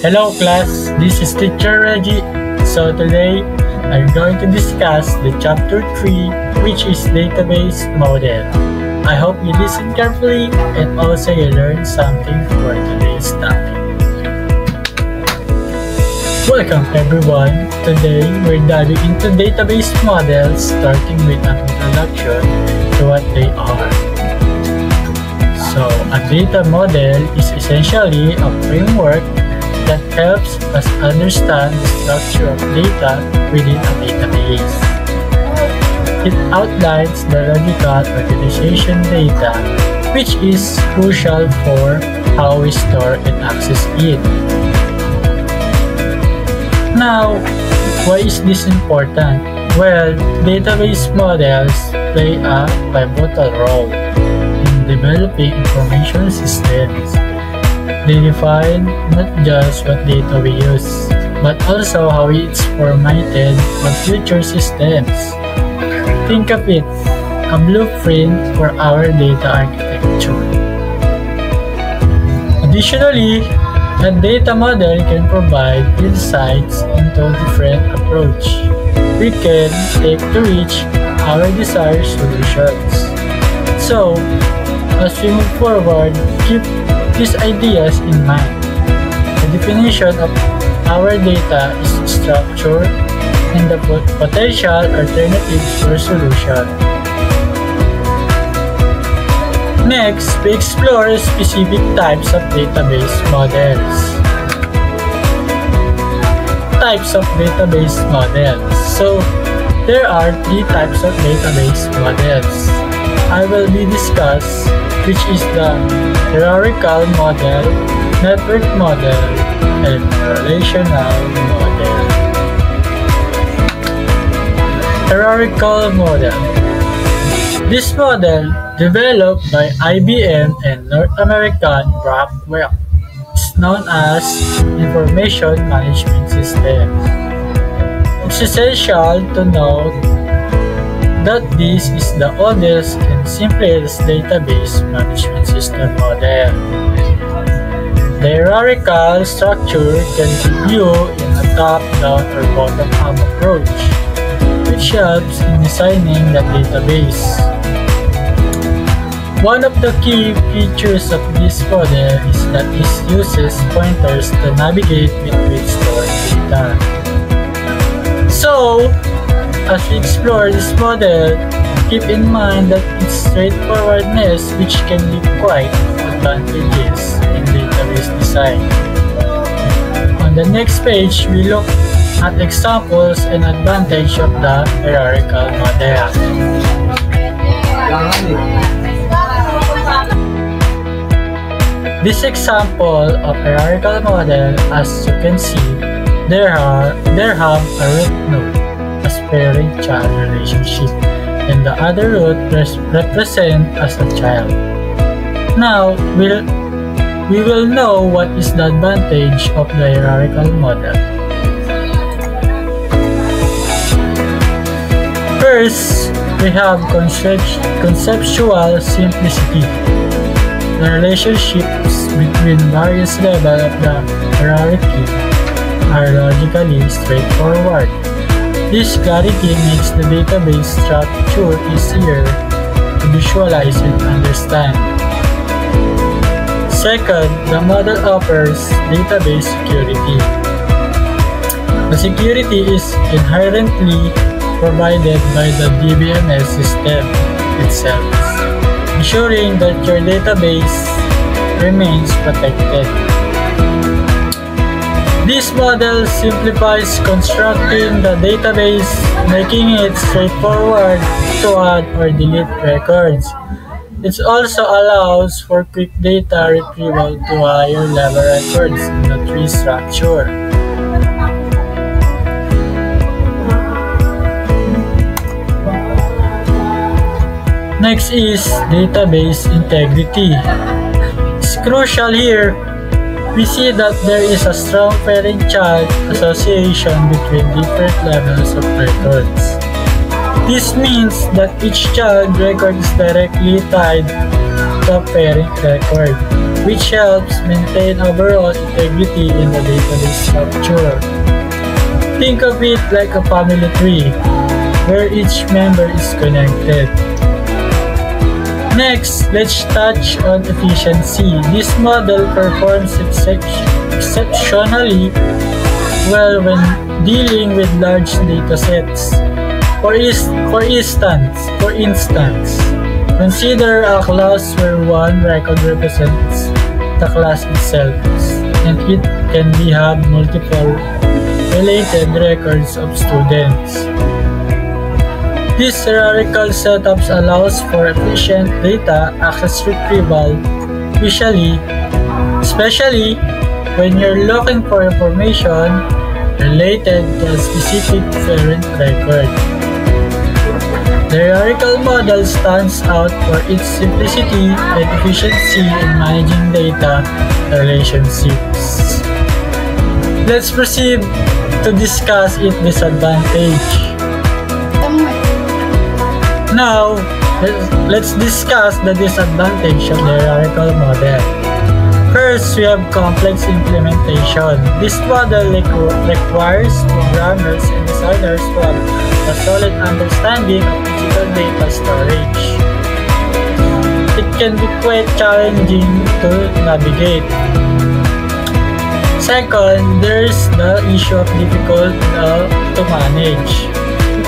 Hello class, this is teacher Reggie. So today, I'm going to discuss the chapter 3, which is database model. I hope you listen carefully and also you learn something for today's topic. Welcome everyone. Today, we're diving into database models, starting with an introduction to what they are. So, a data model is essentially a framework that helps us understand the structure of data within a database. It outlines the logical organization data, which is crucial for how we store and access it. Now, why is this important? Well, database models play a pivotal role in developing information systems. They define not just what data we use, but also how it's formatted for future systems. Think of it, a blueprint for our data architecture. Additionally, a data model can provide insights into different approach we can take to reach our desired solutions. So, as we move forward, keep these ideas in mind. The definition of our data is structure and the potential alternatives for solution. Next, we explore specific types of database models. Types of database models. So, there are 3 types of database models. I will be discuss which is the hierarchical model, network model, and relational model. Hierarchical model. This model, developed by IBM and North American Rockwell, is known as Information Management System. It's essential to note that this is the oldest and simplest database management system model. The hierarchical structure can be viewed in a top-down or bottom-up approach, which helps in designing the database. One of the key features of this model is that it uses pointers to navigate between stored data. So, as we explore this model, keep in mind that its straightforwardness, which can be quite advantageous in database design. On the next page, we look at examples and advantage of the hierarchical model. This example of hierarchical model, as you can see, there have a root node as parent-child relationship, and the other root represent as a child. Now, we will know what is the advantage of the hierarchical model. First, we have conceptual simplicity. The relationships between various levels of the hierarchy are logically straightforward. This clarity makes the database structure easier to visualize and understand. Second, the model offers database security. The security is inherently provided by the DBMS system itself, ensuring that your database remains protected. This model simplifies constructing the database, making it straightforward to add or delete records. It also allows for quick data retrieval to higher level records in the tree structure. Next is database integrity. It's crucial here. We see that there is a strong parent-child association between different levels of records. This means that each child record is directly tied to of parent record, which helps maintain overall integrity in the database structure. Think of it like a family tree, where each member is connected. Next, let's touch on efficiency. This model performs exceptionally well when dealing with large datasets. For instance, consider a class where one record represents the class itself, and it can have multiple related records of students. This hierarchical setup allows for efficient data access retrieval, especially when you're looking for information related to a specific parent record. The hierarchical model stands out for its simplicity and efficiency in managing data relationships. Let's proceed to discuss its disadvantage. Now, let's discuss the disadvantage of the hierarchical model. First, we have complex implementation. This model requires programmers and designers to have a solid understanding of digital data storage. It can be quite challenging to navigate. Second, there's the issue of difficult to manage.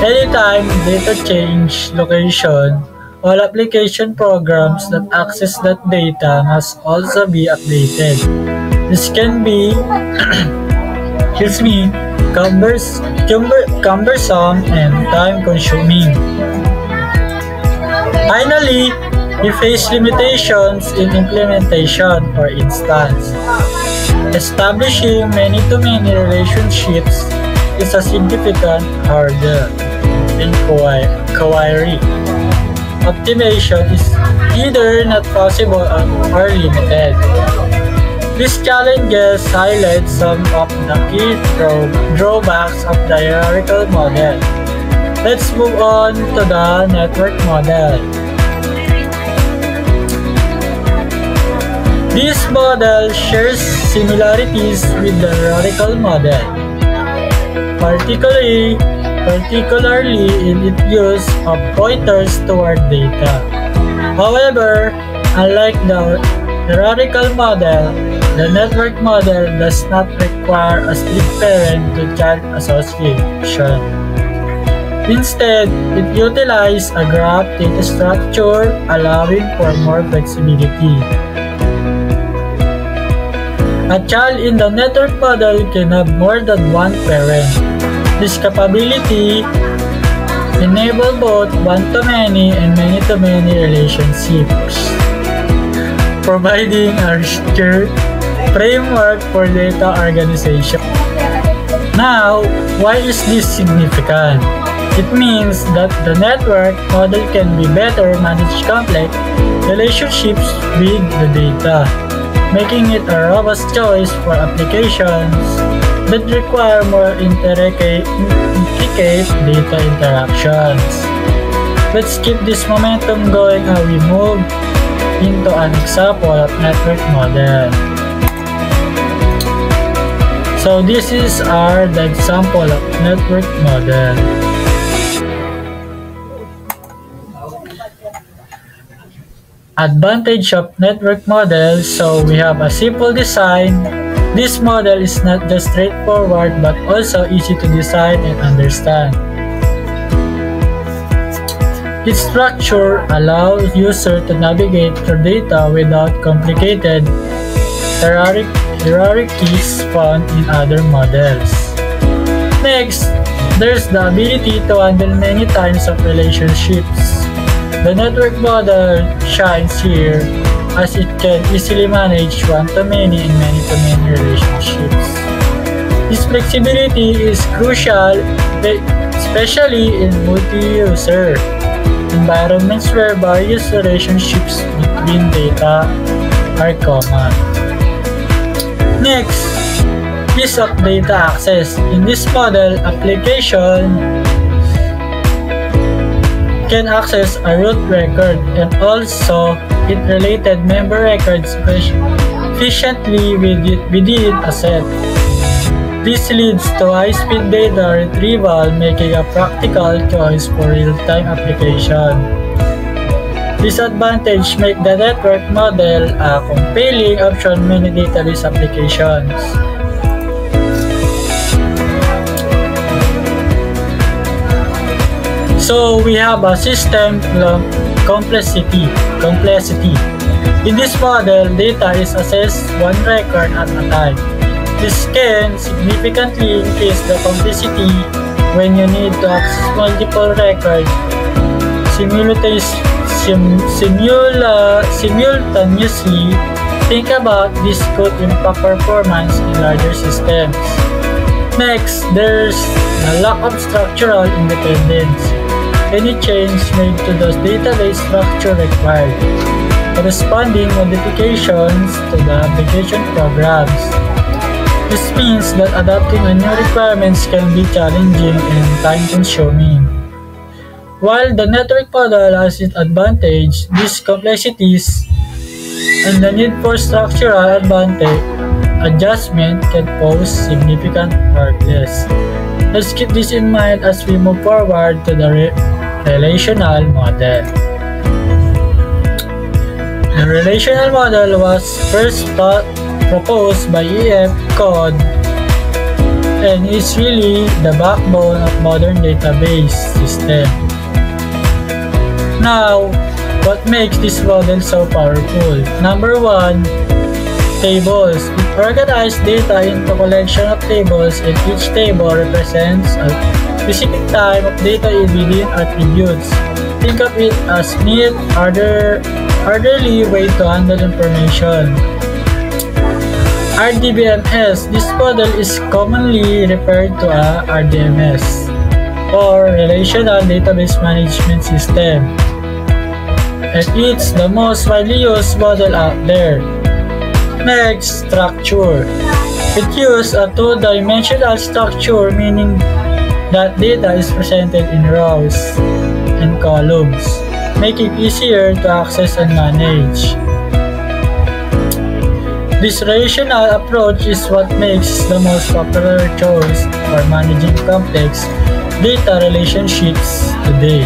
Anytime data change location, all application programs that access that data must also be updated. This can be cumbersome and time-consuming. Finally, we face limitations in implementation. For instance, establishing many-to-many relationships is a significant hurdle in query. Optimization is either not possible or limited. These challenges highlight some of the key drawbacks of the hierarchical model. Let's move on to the network model. This model shares similarities with the hierarchical model, particularly in its use of pointers toward data. However, unlike the hierarchical model, the network model does not require a strict parent-to-child association. Instead, it utilizes a graph data structure, allowing for more flexibility. A child in the network model can have more than one parent. This capability enables both one-to-many and many-to-many relationships, providing a richer framework for data organization. Now, why is this significant? It means that the network model can be better manage complex relationships with the data, making it a robust choice for applications that require more intricate data interactions. Let's keep this momentum going as we move into an example of network model. So this is the example of network model. Advantage of network model. So we have a simple design. This model is not just straightforward but also easy to design and understand. Its structure allows users to navigate through data without complicated hierarchies found in other models. Next, there's the ability to handle many types of relationships. The network model shines here as it can easily manage one-to-many and many-to-many relationships. This flexibility is crucial, especially in multi-user environments where various relationships between data are common. Next, ease of data access. In this model, application can access a root record and also it related member records efficiently within a set. This leads to high-speed data retrieval, making a practical choice for real-time application. This advantage makes the network model a compelling option in many database applications. So we have a system complexity. In this model, data is accessed one record at a time. This can significantly increase the complexity when you need to access multiple records simultaneously. Think about this could impact performance in larger systems. Next, there's a lack of structural independence. Any change made to the database structure required corresponding modifications to the application programs. This means that adapting to new requirements can be challenging and time-consuming. While the network model has its advantage, these complexities and the need for structural adjustment can pose significant hurdles. Let's keep this in mind as we move forward to the relational model. The relational model was first proposed by E.F. Codd and is really the backbone of modern database system. Now, what makes this model so powerful? Number 1, tables. It organizes data into a collection of tables, and each table represents a specific type of data within attributes. Think of it as neat, orderly way to handle information. RDBMS. This model is commonly referred to as RDMS, or Relational Database Management System, and it's the most widely used model out there. Next, structure. It uses a two-dimensional structure, meaning that data is presented in rows and columns, making it easier to access and manage. This relational approach is what makes the most popular choice for managing complex data relationships today.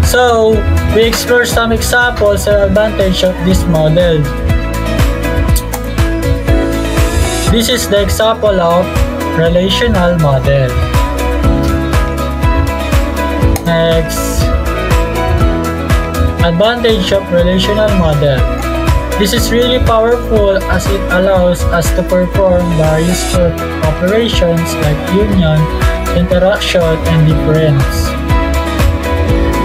So, we explore some examples and advantages of this model. This is the example of relational model. Next, advantage of relational model. This is really powerful as it allows us to perform various operations like union, interaction, and difference.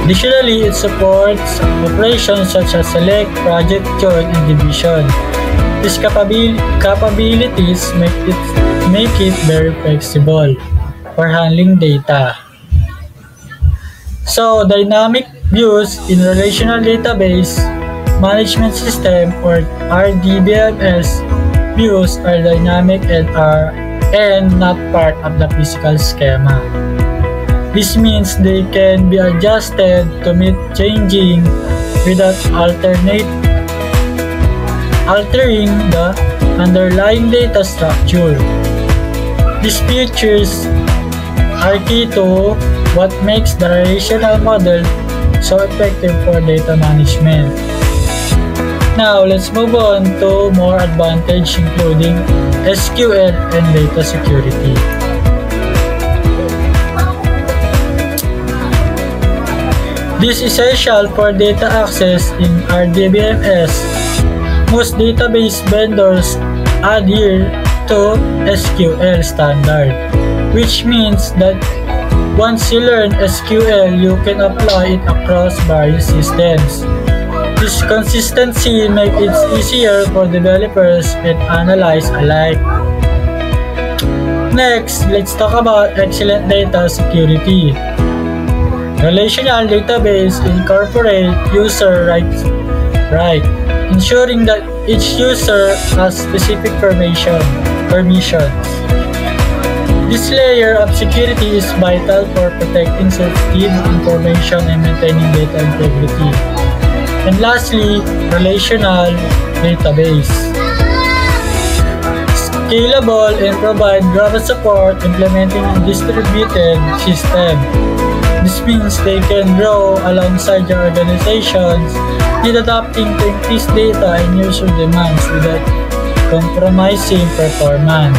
Additionally, it supports operations such as select, project, join, and division. These capabilities make it very flexible for handling data. So, dynamic views in relational database management system, or RDBMS views, are dynamic and not part of the physical schema. This means they can be adjusted to meet changing without altering the underlying data structure. These features are key to what makes the relational model so effective for data management. Now, let's move on to more advantage, including SQL and data security. This is essential for data access in RDBMS. Most database vendors adhere to SQL standard, which means that once you learn SQL, you can apply it across various systems. This consistency makes it easier for developers and analysts alike. Next, let's talk about excellent data security. Relational database incorporate user rights, ensuring that each user has specific permissions. This layer of security is vital for protecting sensitive information and maintaining data integrity. And lastly, relational database. Scalable and provide Java support implementing a distributed system. This means they can grow alongside your organizations and adapting to increased data and user demands without compromising performance.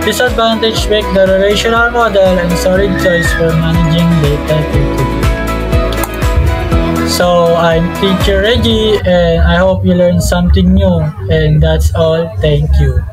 This advantage makes the relational model and solid choice for managing data effectively. So I'm Teacher Reggie and I hope you learned something new, and that's all. Thank you.